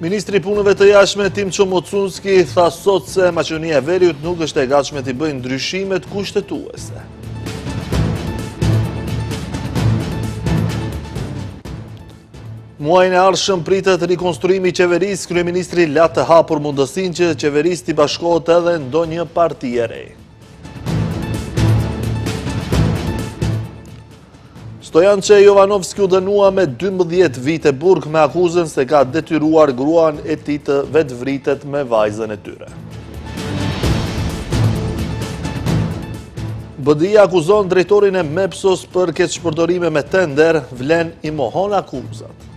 Ministri i Punëve të Jashtme Timço Mocunski tha sot se Maqedonia e Veriut nuk është e gatshme të bëjë ndryshimet kushtetuese. Muajin e ardhshëm pritet rikonstruimi i qeverisë, kryeministri la të hapur mundësinë që qeverisë të bashkohet edhe ndonjë parti e re. Stojanqe Jovanovski u dënua me 12 vite burg me akuzën se ka detyruar gruan e tij të vetvritet me vajzën e tyre. BDI akuzon drejtorin e Mepsos për keqpërdorime me tender, vlen i mohon akuzat.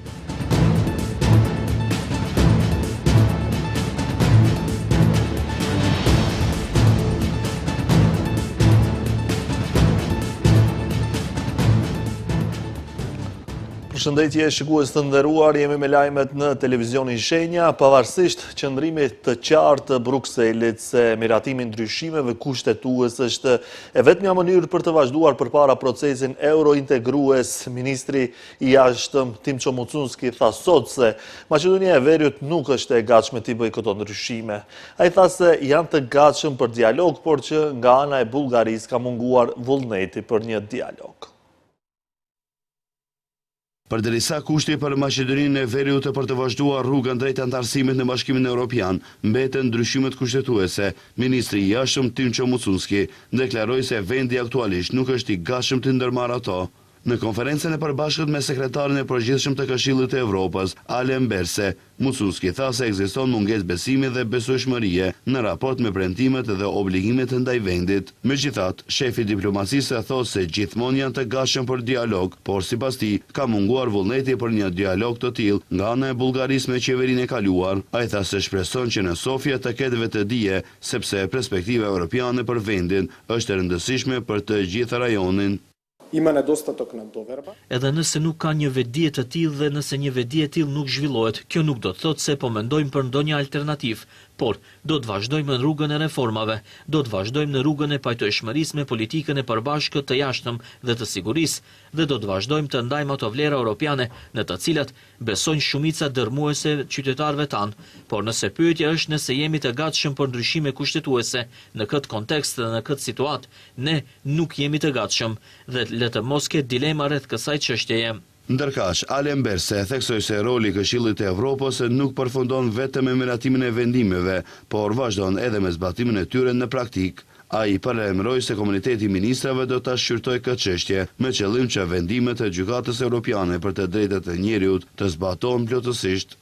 Përshëndetje shikues të nderuar, jemi me lajmet në televizionin Shenja, pavarësisht qëndrimit të qartë të Brukselit se miratimi ndryshimeve kushtetuese është e vetmja mënyrë për të vazhduar përpara procesin eurointegrues. Ministri i Jashtëm Timço Mocunski tha sot se Maqedonia e Veriut nuk është e gatshme të bëjë këto ndryshime. Ai tha se janë të gatshëm për dialog, por që nga ana e Bullgarisë ka munguar vullneti për një dialog. Përderisa kushti për Maqedoninë e Veriut për të vazhduar rrugën drejt antarësimit në Bashkimin Evropian mbeten ndryshimet kushtetuese, ministri i Jashtëm Timço Mocunski deklaroi se vendi aktualisht nuk është i gatshëm të ndërmarrë ato. Në konferencën e përbashkët me sekretarin e përgjithshëm të Këshillit të Evropës, Alen Berse, Mocunski tha se ekziston mungesë besimi dhe besueshmërie në raport me premtimet dhe obligimet ndaj vendit. Megjithatë, shefi i diplomacisë thot se gjithmonë janë të gatshëm për dialog, por sipas tij ka munguar vullneti për një dialog të tillë nga ana e Bullgarisë me qeverinë e kaluar. Ai tha se shpreson që në Sofia të ketë vetë dije, sepse perspektiva europiane për vendin është e rëndësishme për të gjithë rajonin. Edhe nëse nuk ka një vetdije të tillë dhe nëse një vetdije e tillë nuk zhvillohet, kjo nuk do të thotë se po mendojmë për ndonjë alternativë, por do të vazhdojmë në rrugën e reformave, do të vazhdojmë në rrugën e pajtoeshmërisë me politikën e përbashkët të jashtëm dhe të sigurisë, dhe do të vazhdojmë të ndajmë ato vlera europiane në të cilat besojnë shumica dërmuese qytetarëve tanë, por nëse pyetja është nëse jemi të gatshëm për ndryshime kushtetuese në këtë kontekst dhe në këtë situatë, ne nuk jemi të gatshëm dhe le të mos ketë dilema rreth kësaj çështjeje. Ndërkaq, Alen Berse theksoi se roli i Këshillit të Evropës nuk përfundon vetëm me miratimin e vendimeve, por vazhdon edhe me zbatimin e tyre në praktik. Ai paralajmëroi se komuniteti i ministrave do ta shqyrtojë këtë çështje me qëllim që vendimet e Gjykatës Evropiane për të drejtat e njerëzit të zbatohen plotësisht.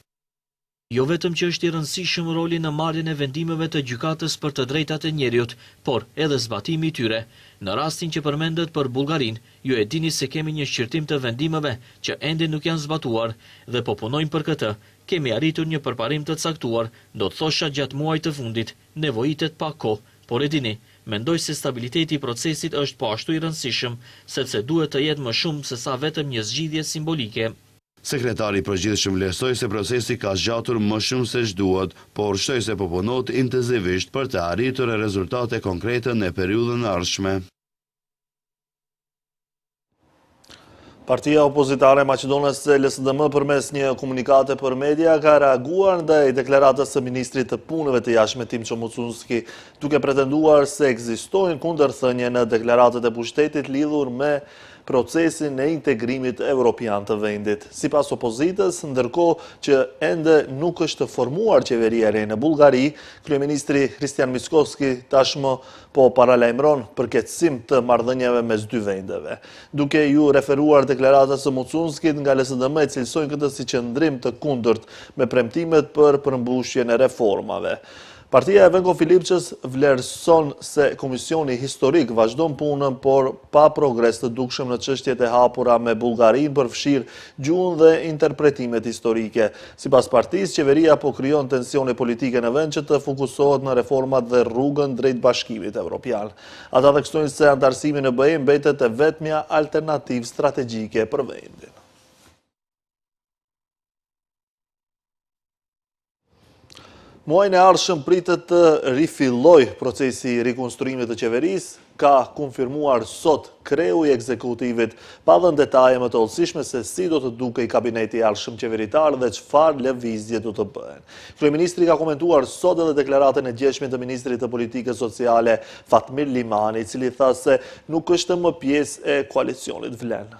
Jo vetëm që është i rëndësishëm roli në marrjen e vendimeve të Gjykatës për të drejtat e njerëzit, por edhe zbatimi i tyre. Në rastin që përmendet për Bullgarinë, ju e dini se kemi një shqyrtim të vendimeve që ende nuk janë zbatuar dhe po punojmë për këtë. Kemi arritur një përparim të caktuar, do të thosha gjatë muajit të fundit, nevojitet pak kohë, por e dini, mendoj se stabiliteti i procesit është po ashtu i rëndësishëm, sepse duhet të jetë më shumë se sa vetëm një zgjidhje simbolike. Sekretari i përgjithshëm vlerësoi se procesi ka zgjatur më shumë se ç'duhet, por shtoi se po punohet intensivisht për të arritur rezultate konkrete në periudhën e ardhshme. Partia opozitare maqedonase LSDM përmes një komunikate për media ka reaguar ndaj deklaratës së ministrit të punëve të jashtme Timço Mocunski, duke pretenduar se ekzistojnë kundërthënie në deklaratat e pushtetit lidhur me procesin e integrimit evropian të vendit. Sipas opozitës, ndërkohë që ende nuk është formuar qeveria e re në Bullgari, kryeministri Kristian Mickoski tashmë po paralajmëron përkeqësim të marrëdhënieve mes dy vendeve. Duke ju referuar deklaratës së Mocunskit, nga LSDM e cilësojnë këtë si qëndrim të kundërt me premtimet për përmbushjen e reformave. Partia e Venko Filipçës vlerëson se Komisioni Historik vazhdon punën, por pa progres të dukshëm në çështjet e hapura me Bullgarinë, përfshirë gjuhën dhe interpretimet historike. Sipas partisë, qeveria po krijon tensione politike në vend që të fokusohet në reformat dhe rrugën drejt bashkimit evropian. Ata theksojnë se antarësimi në BE mbetet e vetmja alternativë strategjike për vendin. Muajin e ardhshëm pritet të rifillojë procesi i rikonstruimit të qeverisë, ka konfirmuar sot kreu i ekzekutivit, pa dhënë detaje më të hollësishme se si do të dukej kabineti i ardhshëm qeveritar dhe çfarë lëvizje do të bëhen. Kryeministri ka komentuar sot edhe deklaratën e djeshme të ministrit të politikës sociale Fatmir Limani, i cili tha se nuk është më pjesë e koalicionit Vlen.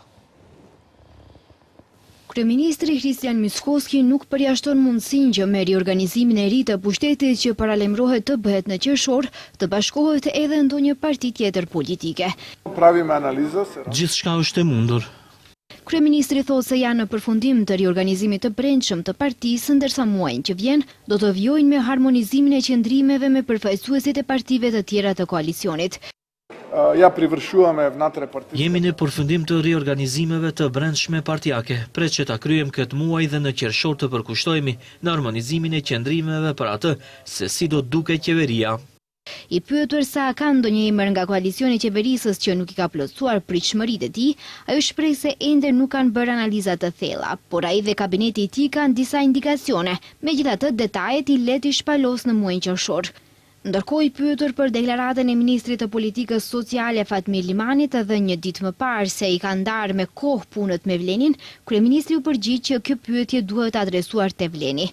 Kryeministri Kristian Mickoski nuk përjashton mundësinë që me riorganizimin e ri të pushtetit që paralajmërohet të bëhet në qershor, të bashkohet edhe ndonjë parti tjetër politike. Gjithçka është e mundur. Kryeministri thotë se janë në përfundim të riorganizimit të brendshëm të partisë, ndërsa muajin që vjen do të vijojnë me harmonizimin e qendrimeve me përfaqësuesit e partive të tjera të koalicionit. Jemi në përfundim të riorganizimeve të brendshme partijake, pret që ta kryejmë këtë muaj dhe në qershor të përkushtohemi në harmonizimin e qendrimeve për atë se si do dukej qeveria. I pyetur sa ka ndonjë emër nga koalicioni i qeverisës që nuk i ka plotësuar pritshmëritë e tij, ajo shpreh se ende nuk kanë bërë analiza të thella, por ai dhe kabineti i tij kanë disa indikacione, megjithatë detajet i let i shpalos në muajin qershor. Ndërkohë i pyetur për deklaratën e ministrit të politikës sociale Fatmir Limanit edhe një ditë më parë se i ka ndarë me kohë punët me Vlenin, kryeministri u përgjigj që kjo pyetje duhet adresuar te Vleni.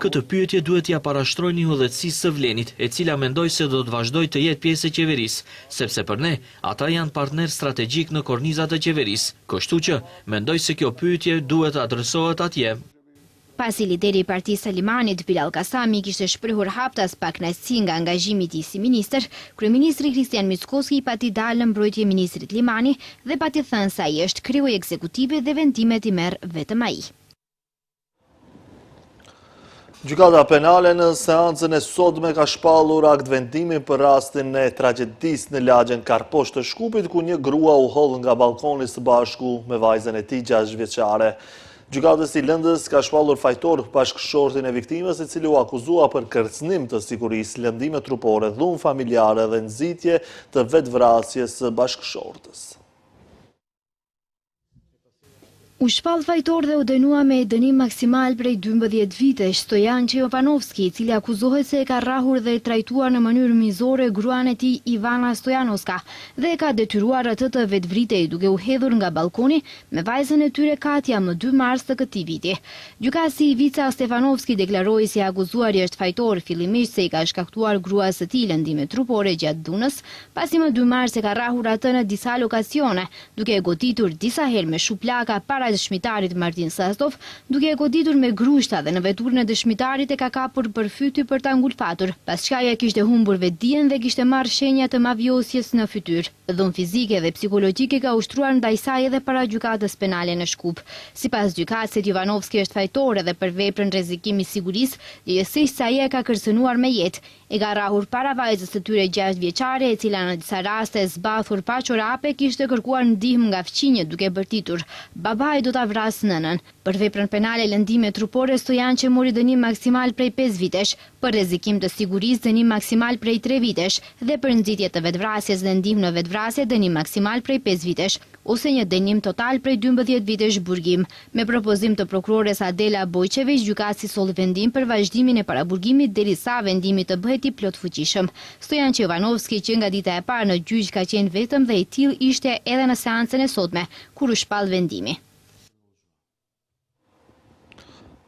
Këtë pyetje duhet ja parashtrojnë udhëheqësisë së Vlenit, e cila mendoj se do të vazhdojë të jetë pjesë e qeverisë, sepse për ne ata janë partner strategjik në kornizat e qeverisë, kështu që mendoj se kjo pyetje duhet adresohet atje. Pasi lideri i partisë së Limanit, Bilal Kasami, kishte shprehur haptas pa kënaqësi nga angazhimi i tij si ministër, kryeministri Kristian Mickoski pati dalë në mbrojtje ministrit Limani dhe pati thënë se ai është kreu i ekzekutivit dhe vendimet i merr vetëm ai. Gjykata penale në seancën e sotme ka shpallur akt vendimi për rastin e tragjedisë në lagjen Karposh të Shkupit, ku një grua u hodh nga balkoni së bashku me vajzën e tij 6 vjeçare. Gjykatës i Lëndës ka shpallur fajtor bashkëshortin e viktimës, i cili u akuzua për kërcënim të sigurisë, lëndime trupore, dhunë familjare dhe nxitje të vetvrasjes së bashkëshortës. U shpall fajtor dhe u dënua me dënim maksimal prej 12 vitesh Stojan Čejovanovski, i cili akuzohet se e ka rrahur dhe trajtuar në mënyrë mizore gruan e tij Ivana Stojanovska dhe e ka detyruar atë të vetvritej duke u hedhur nga balkoni me vajzën e tyre Katja më 2 mars të këtij viti. Gjykatësi Ivica Stefanovski deklaroi se akuzuari është fajtor fillimisht se i ka shkaktuar gruas së tij lëndime trupore gjatë dhunës, pasi më 2 mars e ka rrahur atë në disa lokasione, duke e goditur disa herë me shuplaka para dëshmitarit Martin Sastov, duke e goditur me grushta dhe në veturën e dëshmitarit e ka kapur për fyti për ta ngulfatur, pas çka ajo kishte humbur vetdijen dhe kishte marrë shenja të mavjosjes në fytyrë. Dhunë fizike dhe psikologjike ka ushtruar ndaj saj edhe para gjykatës penale në Shkup. Sipas gjykatësit, Jovanovski është fajtor edhe për veprën rrezikimi sigurisë, jeshtisht se ai e ka kërcënuar me jetë. E ka rrahur para vajzës së tyre 6 vjeçare, e cila në disa raste zbathur pa çorape kishte kërkuar ndihmë nga fëmijët duke bërtitur: "Babai do ta vras nënën." Për veprën penale lëndime trupore, Stojan që mori dënim maksimal prej 5 vitesh, për rrezikim të sigurisë dënim maksimal prej 3 vitesh dhe për nxitje të vetvrasjes dhe ndihmë në vetvrasje dënim maksimal prej 5 vitesh, ose një dënim total prej 12 vitesh burgim. Me propozim të prokurores Adela Bojçević, gjykatësi solli vendim për vazhdimin e paraburgimit derisa vendimi të bëhet i plotfuqishëm. Stojan Čejovanovski, që nga dita e parë në gjyq ka qenë vetëm dhe i tillë ishte edhe në seancën e sotme, kur u shpall vendimi.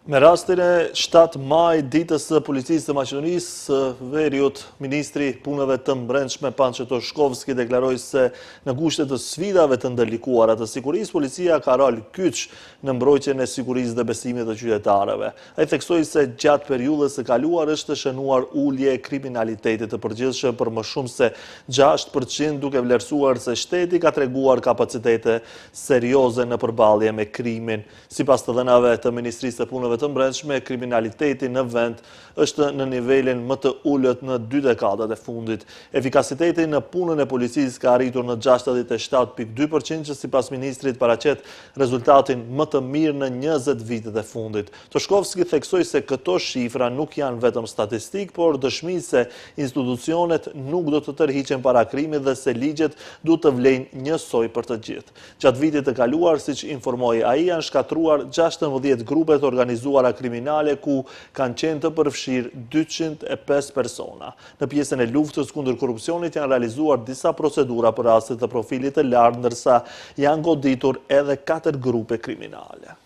Me rastin e 7 maj, ditës së policisë të Maqedonisë, veriut ministri punëve të brendshme Panço Toshkovski deklaroi se në kushte të sfidave të ndërlikuara të sigurisë, policia ka rol kyç në mbrojtjen e sigurisë dhe besimit të qytetarëve. Ai theksoi se gjatë periudhës së kaluar është shënuar ulje e kriminalitetit të përgjithshëm për më shumë se 6%, duke vlerësuar se shteti ka treguar kapacitete serioze në përballje me krimin. Sipas të dhënave të Ministrisë së Punëve të brendshme, kriminaliteti në vend është në nivelin më të ulët në 2 dekadat e fundit. Efikasiteti në punën e policisë ka arritur në 67.2%, që sipas ministrit paraqet rezultatin më të mirë në 20 vitet e fundit. Toshkovski theksoi se këto shifra nuk janë vetëm statistik, por dëshmi se institucionet nuk do të tërhiqen para krimit dhe se ligjet duhet të vlejnë njësoj për të gjithë. Gjatë vitit të kaluar, siç informoi ai, janë shkatruar 16 grupe të organizuara organizuara kriminale ku kanë qenë të përfshirë 205 persona. Në pjesën e luftës kundër korrupsionit janë realizuar disa procedura për raste të profilit të lartë, ndërsa janë goditur edhe 4 grupe kriminale.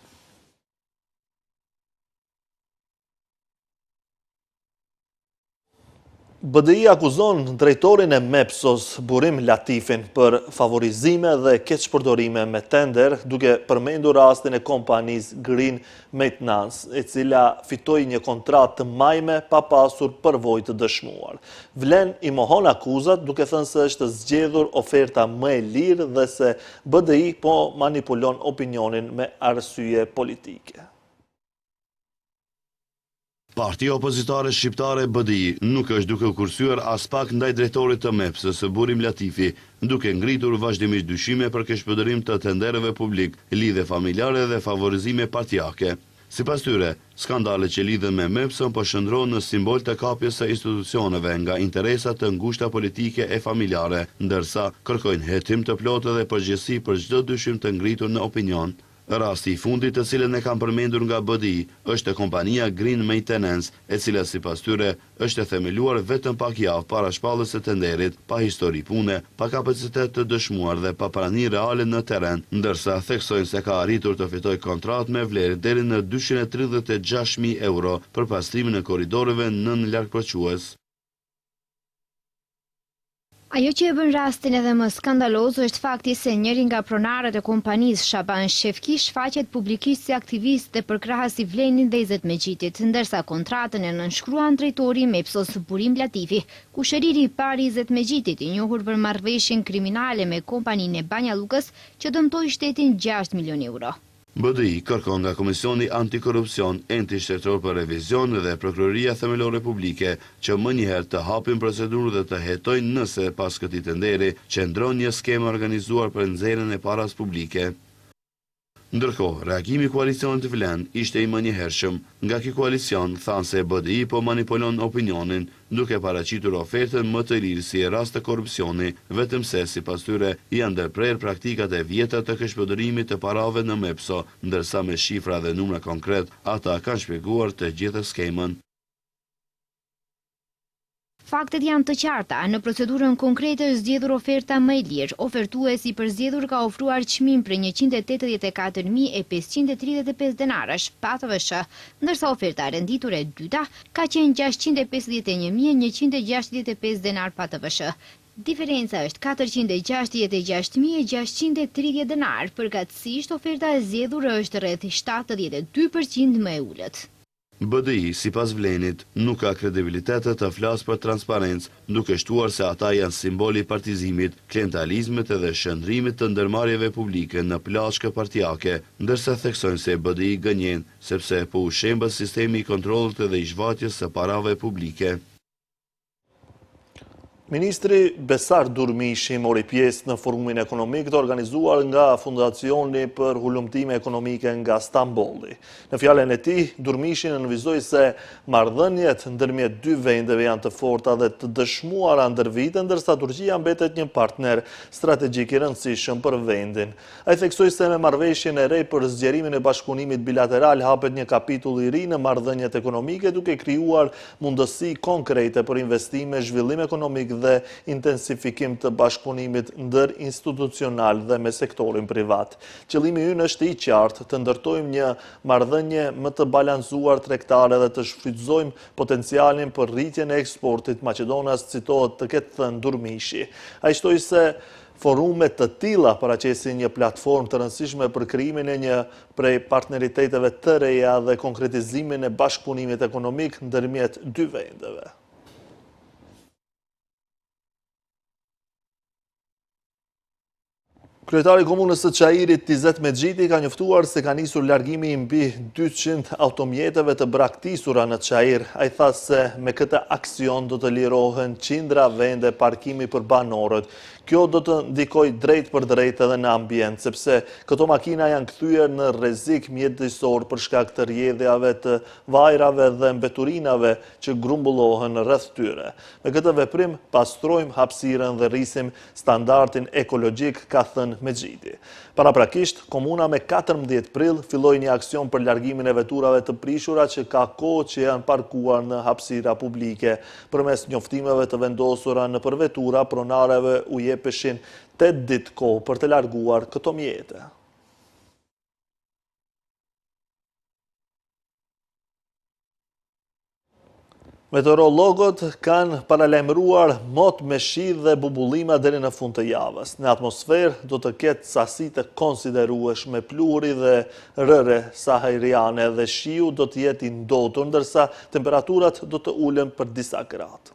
BDI akuzon drejtorin e MEPS-os Burim Latifin për favorizime dhe keqpërdorime me tender, duke përmendur rastin e kompanisë Green Maintenance, e cila fitoi një kontratë të majme pa pasur përvojë të dëshmuar. Vlen i mohon akuzat duke thënë se është zgjedhur oferta më e lirë dhe se BDI po manipulon opinionin me arsye politike. Partia opozitare shqiptare BDI nuk është duke u kursyer as pak ndaj drejtorit të MEPS-së Burim Latifi, duke ngritur vazhdimisht dyshime për keqpërdorim të tendereve publik, lidhje familjare dhe favorizime partijake. Sipas tyre, skandalet që lidhen me MEPS-ën po shndrohen në simbol të kapjes së institucioneve nga interesat të ngushta politike e familjare, ndërsa kërkojnë hetim të plotë dhe përgjegjësi për çdo dyshim të ngritur në opinion. Rasti i fundit të cilën e kam përmendur nga BDI është e kompania Green Maintenance, e cila sipas tyre është e themeluar vetëm pak javë para shpalljes së tenderit, pa histori pune, pa kapacitet të dëshmuar dhe pa prani reale në terren, ndërsa theksojnë se ka arritur të fitojë kontratë me vlerë deri në 236.000 euro për pastrimin e korridoreve nën largpërques. Ajo që e bën rastin edhe më skandaloz është fakti se njëri nga pronarët e kompanisë Shaban Shefki shfaqet publikisht si aktivist dhe përkrahas i Vlenit dhe Izet Mexhitit, ndërsa kontratën e nënshkruan drejtori i MEPS-os Burim Latifi, kushëriri i parë i Izet Mexhitit, i njohur për marrëveshjen kriminale me kompaninë e Banja Lukës që dëmtoi shtetin 6 milion euro. BDI kërkon nga Komisioni Antikorrupsion, Enti Shtetëror për Revizion dhe Prokuroria Themelore Publike që më njëherë të hapin procedurë dhe të hetojnë nëse pas këtij tenderi qëndron një skemë organizuar për nxjerrjen e paras publike. Ndërkohë, reagimi i koalicionit të Vlen ishte i menjëhershëm. Nga ky koalicion thanë se BDI po manipulon opinionin, duke paraqitur ofertën më të lirë si e rast të korrupsioni, vetëm se sipas tyre janë ndërprer praktikat e vjetra të keqpërdorimit të parave në MEPS-o, ndërsa me shifra dhe numra konkret ata kanë shpjeguar të gjithë skemën. Faktet janë të qarta, në procedurën konkrete është zgjedhur oferta më e lirë. Ofertuesi i përzgjedhur ka ofruar çmim për 184.535 denarësh, PATVSH, ndërsa oferta e renditur e dyta ka qenë 651.165 denar PATVSH. Diferenca është 466.630 denar, përkatësisht oferta e zgjedhur është rreth 72% më e ulët. BDI, sipas Vlenit, nuk ka kredibilitetet të flasë për transparencë, duke shtuar se ata janë simboli i partizimit, klientalizmit dhe shëndrimit të ndërmarrjeve publike në plashkë partijake, ndërsa theksojnë se BDI gënjen, sepse po u shembët sistemi i kontrollit dhe i zhvatjes së parave publike. Ministri Besar Durmishi mori pjesë në forumin ekonomik të organizuar nga Fundacioni për Hulumtime Ekonomike nga Stambolli. Në fjalën e tij, Durmishi nënvizoi se marrëdhëniet ndërmjet dy vendeve janë të forta dhe të dëshmuara ndër vite, ndërsa Turqia mbetet një partner strategjik i rëndësishëm për vendin. Ai theksoi se me marrëveshjen e re për zgjerimin e bashkëpunimit bilateral hapet një kapitull i ri në marrëdhëniet ekonomike, duke krijuar mundësi konkrete për investime, zhvillim ekonomik dhe intensifikim të bashkëpunimit ndër-institucional dhe me sektorin privat. Qëllimi ynë është i qartë të ndërtojmë një marrëdhënie më të balancuar tregtare dhe të shfrytëzojmë potencialin për rritjen e eksportit Maqedonas, citohet të ketë thënë Durmishi. Ai shtoi se forume të tilla paraqesin një platformë të rëndësishme për krijimin e një prej partneriteteve të reja dhe konkretizimin e bashkëpunimit ekonomik ndërmjet dy vendeve. Kryetari i Komunës së Çajirit, Izet Mexhiti, ka njoftuar se ka nisur largimi i mbi 200 automjeteve të braktisura në Çajir. Ai tha se me këtë aksion do të lirohen qindra vende parkimi për banorët. Kjo do të ndikojë drejt për drejt edhe në ambient, sepse këto makina janë kthyer në rrezik mjedisor për shkak të rrjedhjave të vajrave dhe mbeturinave që grumbullohen rreth tyre. Me këtë veprim pastrojmë hapësirën dhe rrisim standardin ekologjik, ka thënë Mexhiti. Paraprakisht, komuna me 14 prill filloi një aksion për largimin e veturave të prishura që ka kohë që janë parkuar në hapësira publike. Përmes njoftimeve të vendosura në për vetura, pronareve u jepeshin 8 ditë kohë për të larguar këto mjete. Meteorologët kanë paralajmëruar mot me shi dhe bubullima deri në fund të javës. Në atmosferë do të ketë sasi të konsiderueshme pluhuri dhe rëre sahariane dhe shiu do të jetë i ndotur, ndërsa temperaturat do të ulen për disa gradë.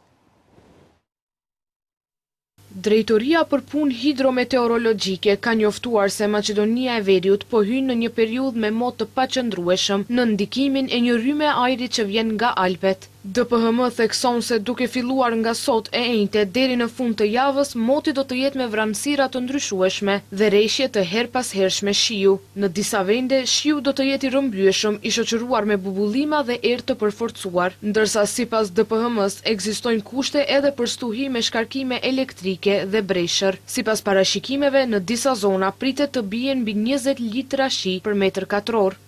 Drejtoria për punë hidrometeorologjike ka njoftuar se Maqedonia e Veriut po hyn në një periudhë me mot të paqëndrueshëm në ndikimin e një rrymë ajri që vjen nga Alpet. DPHM thekson se duke filluar nga sot e enjte deri në fund të javës, moti do të jetë me vranësira të ndryshueshme dhe rreshje të her pas hershme shiu. Në disa vende, shiu do të jetë i rrëmbyeshëm, i shoqëruar me bubullima dhe erë të përforcuar, ndërsa sipas DPHM-s ekzistojnë kushte edhe për stuhi me shkarkime elektrike dhe breshër. Sipas parashikimeve, në disa zona pritet të bien mbi 20 litra shi për metër katror.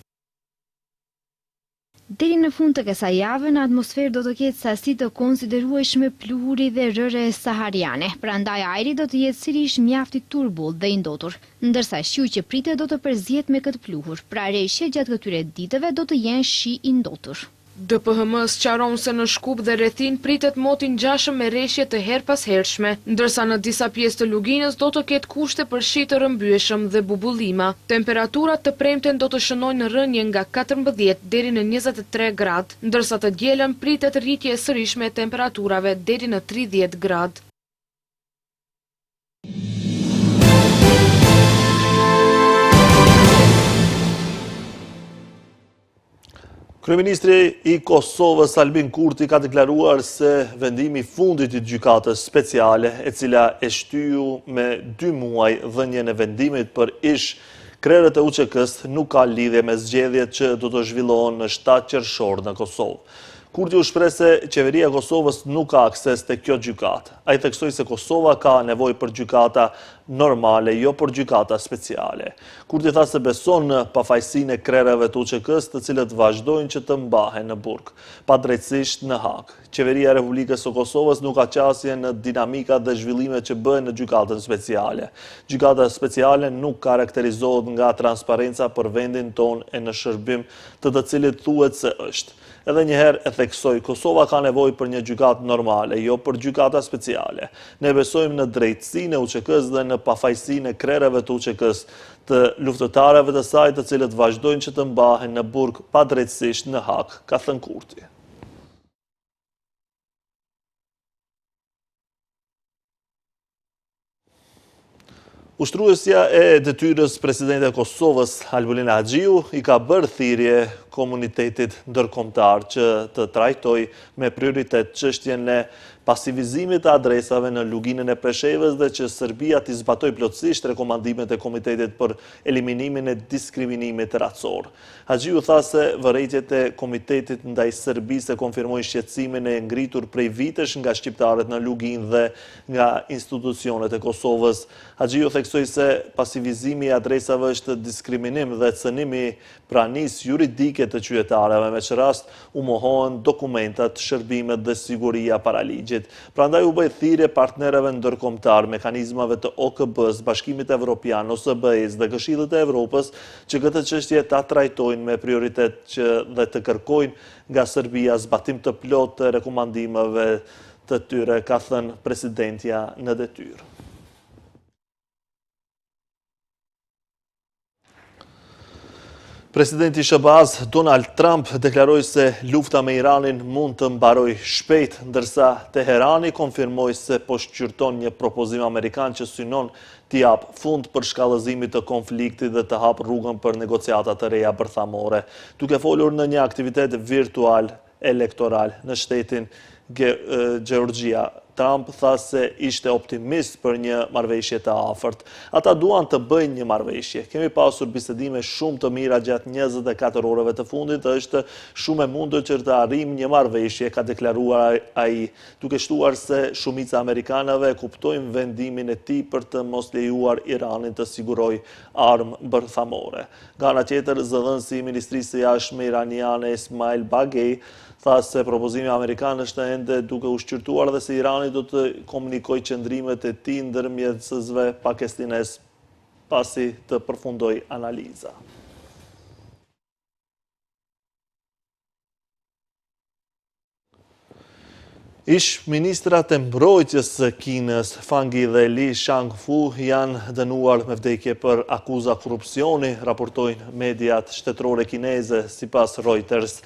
Deri në fund të kësaj jave në atmosferë do të ketë sasi të konsiderueshme pluhuri dhe rëre sahariane. Prandaj ajri do të jetë sërish mjaft i turbull dhe i ndotur, ndërsa shiu që pritet do të përzihet me këtë pluhur. Pra rreshje gjatë këtyre ditëve do të jenë shi i ndotur. DPHM sqaron se në Shkup dhe rrethin pritet moti ngjashëm me rreshje të her pas hershme, ndërsa në disa pjesë të Luginës do të ketë kushte për shi të rrëmbyeshëm dhe bubullima. Temperaturat të premten do të shënojnë në rënje nga 14 deri në 23 gradë, ndërsa të dielën pritet rritje e sërish me temperaturave deri në 30 gradë. Kryeministri i Kosovës Albin Kurti ka deklaruar se vendimi i fundit i gjykatës speciale, e cila e shtyu me 2 muaj dhënien e vendimit për ish krerët e UÇK-s, nuk ka lidhje me zgjedhjet që do të zhvillohen në 7 qershor në Kosovë. Kurti u shpreh se qeveria e Kosovës nuk ka akses te kjo gjykatë. Ai theksoi se Kosova ka nevojë për gjykata normale, jo për gjykata speciale. Kurti tha se beson në pafajësinë e krerëve të UÇK-s, të cilët vazhdojnë që të mbahen në burg, padrejtësisht në Hag. Qeveria e Republikës së Kosovës nuk ka qasje në dinamikat dhe zhvillimet që bëhen në gjykatën speciale. Gjykata speciale nuk karakterizohet nga transparenca për vendin ton e në shërbim të cilit thuhet se është. Edhe njëherë e theksoi, Kosova ka nevojë për një gjykatë normale, jo për gjykata speciale. Ne besojmë në drejtësinë e UÇK-s dhe në pafajësinë e krerëve të UÇK-s, të luftëtarëve të saj, të cilët vazhdojnë që të mbahen në burg padrejtësisht në Hag, ka thënë Kurti. Ushtruesja e detyrës presidentit e Kosovës, Albulina Haxhiu, i ka bërë thirrje komunitetit ndërkombëtar që të trajtoj me prioritet çështjen e pasivizimit të adresave në luginën e Preshevës dhe që Serbia t'i zbatoj plotësisht rekomandimet e Komitetit për eliminimin e diskriminimit racor. Haxhiu tha se vërejtjet e Komitetit ndaj Serbisë e konfirmojnë shqetësimin e ngritur prej vitesh nga shqiptarët në Luginë dhe nga institucionet e Kosovës. Haxhiu theksoi se pasivizimi i adresave është diskriminim dhe cënimi pranisë juridike të qytetarëve, me që rast u mohohen dokumentat, shërbimet dhe siguria para ligjit. Prandaj u bë thirrje partnerëve ndërkombëtar, mekanizmave të OKB-s, Bashkimit Evropian, OSBE-s dhe Këshillit të Evropës që këtë çështje ta trajtojnë me prioritet dhe të kërkojnë nga Serbia zbatim të plotë të rekomandimeve të tyre, ka thënë presidentja në detyrë. Presidenti SBA Donald Trump deklaroi se lufta me Iranin mund të mbarojë shpejt, ndërsa Teherani konfirmoi se po shqyrton një propozim amerikan që synon t'i jap fund për shkallëzimit të konfliktit dhe të hap rrugën për negociata të reja bërthamore. Duke folur në një aktivitet virtual elektoral në shtetin Georgia, Trump tha se ishte optimist për një marrëveshje të afërt. Ata duan të bëjnë një marrëveshje. Kemi pasur bisedime shumë të mira gjatë 24 orëve të fundit, është shumë e mundur që të arrijmë një marrëveshje, ka deklaruar ai, duke shtuar se shumica amerikanëve kuptojnë vendimin e tij për të mos lejuar Iranin të sigurojë armë bërthamore. Nga ana tjetër, zëdhënësi i Ministrisë së Jashtme iraniane Ismail Bagei tha se propozimi amerikan është ende duke u shqyrtuar dhe se Irani do të komunikojë qëndrimet e tij ndërmjetësve pakistines pasi të përfundojë analiza. Ish ministrat e mbrojtjes së Kinës, Fang Yi dhe Li Shangfu, janë dënuar me vdekje për akuza korrupsioni, raportojnë mediat shtetërore kineze, sipas Reuters.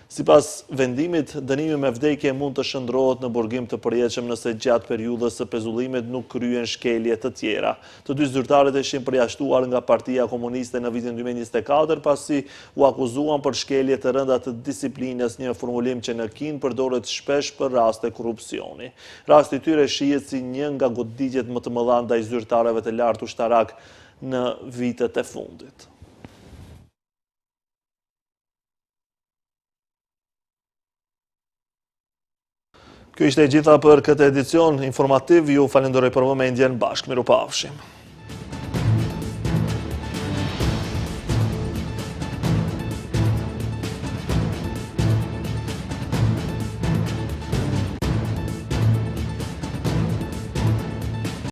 Sipas vendimit, dënimi me vdekje mund të shndrohet në burgim të përjetshëm nëse gjatë periudhës së pezullimit nuk kryen shkelje të tjera. Të dy zyrtarët ishin përjashtuar nga Partia Komuniste në vitin 2024 pasi u akuzuan për shkelje të rënda të disiplinës, një formulim që në Kinë përdoret shpesh për raste korrupsioni. Rasti i tyre shihet si një nga goditjet më të mëdha ndaj zyrtarëve të lartë ushtarak në vitet e fundit. Kjo ishte e gjitha për këtë edicion informativ, ju falenderoj për vëmendjen, bashkë miropafshim.